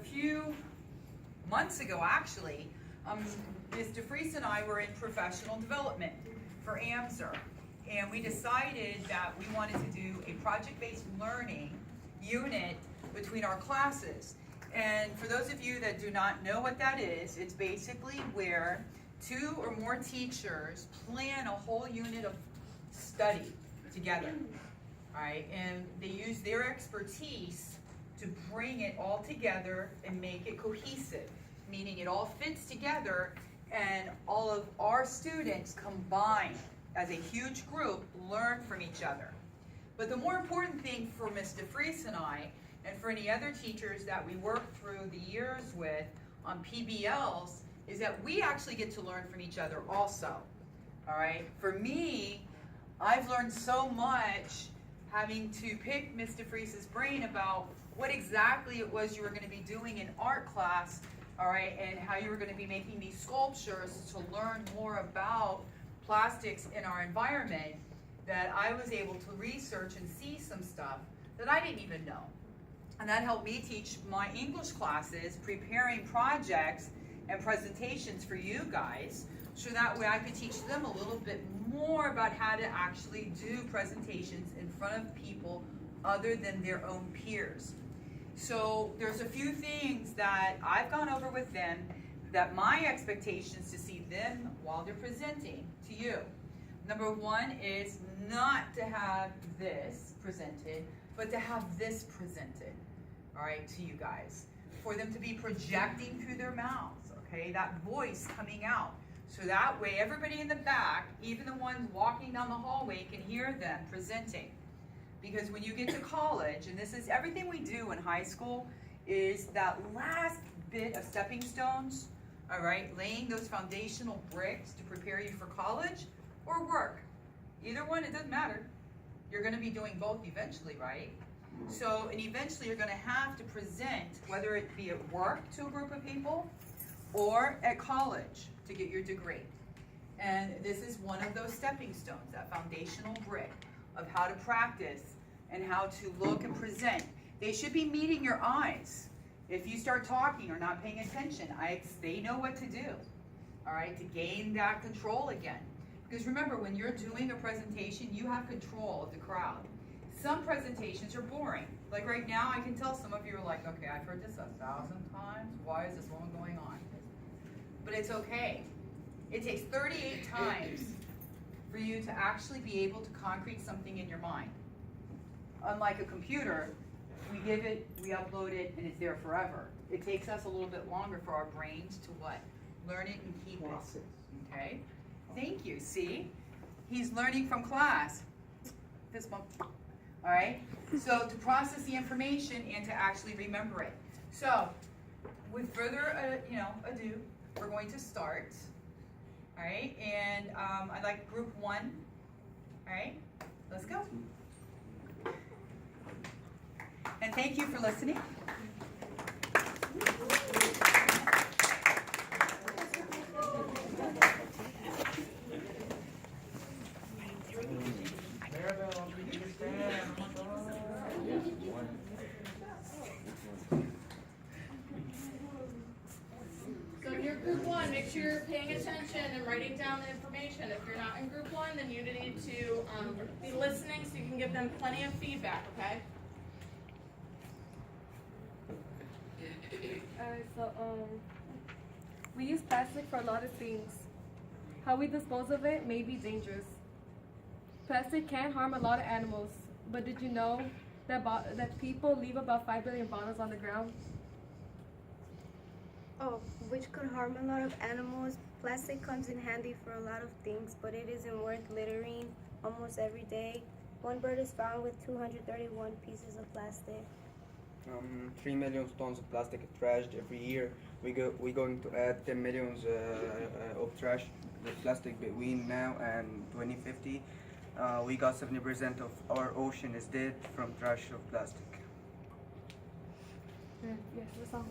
few months ago, actually, Ms. Defereece and I were in professional development for AMSR, and we decided that we wanted to do a project-based learning unit between our classes. And for those of you that do not know what that is, it's basically where 2 or more teachers plan a whole unit of study together, all right? And they use their expertise to bring it all together and make it cohesive, meaning it all fits together and all of our students combined as a huge group learn from each other. But the more important thing for Ms. Defereece and I, and for any other teachers that we work through the years with on PBLs, is that we actually get to learn from each other also, all right? For me, I've learned so much having to pick Ms. Defereece's brain about what exactly it was you were going to be doing in art class, all right, and how you were going to be making these sculptures to learn more about plastics in our environment, that I was able to research and see some stuff that I didn't even know. And that helped me teach my English classes, preparing projects and presentations for you guys, so that way I could teach them a little bit more about how to actually do presentations in front of people other than their own peers. So there's a few things that I've gone over with them that my expectations to see them while they're presenting to you. Number 1 is not to have this presented, but to have this presented, all right, to you guys. For them to be projecting through their mouths, okay, that voice coming out. So that way everybody in the back, even the ones walking down the hallway, can hear them presenting. Because when you get to college, and this is everything we do in high school, is that last bit of stepping stones, all right, laying those foundational bricks to prepare you for college or work. Either one, it doesn't matter. You're going to be doing both eventually, right? So, and eventually you're going to have to present, whether it be at work to a group of people or at college to get your degree. And this is one of those stepping stones, that foundational brick of how to practice and how to look and present. They should be meeting your eyes. If you start talking or not paying attention, they know what to do, all right, to gain that control again. Because remember, when you're doing a presentation, you have control of the crowd. Some presentations are boring. Like right now, I can tell some of you are like, okay, I've heard this 1,000 times. Why is this one going on? But it's okay. It takes 38 times for you to actually be able to concrete something in your mind. Unlike a computer, we give it, we upload it, and it's there forever. It takes us a little bit longer for our brains to what? Learn it and keep it. Okay? Thank you. See? He's learning from class. This one. All right? So to process the information and to actually remember it. So, with further ado, we're going to start. All right? And I'd like group 1. All right? Let's go. And thank you for listening. So if you're group 1, make sure you're paying attention and writing down the information. If you're not in group 1, then you need to be listening so you can give them plenty of feedback, okay? Alright, so we use plastic for a lot of things. How we dispose of it may be dangerous. Plastic can harm a lot of animals, but did you know that people leave about 5 billion bottles on the ground? Oh, which could harm a lot of animals. Plastic comes in handy for a lot of things, but it isn't worth littering almost every day. One bird is found with 231 pieces of plastic. 3 million tons of plastic is trashed every year. We're going to add 10 millions of trash with plastic between now and 2050. We got 70% of our ocean is dead from trash of plastic. Yes, that's all.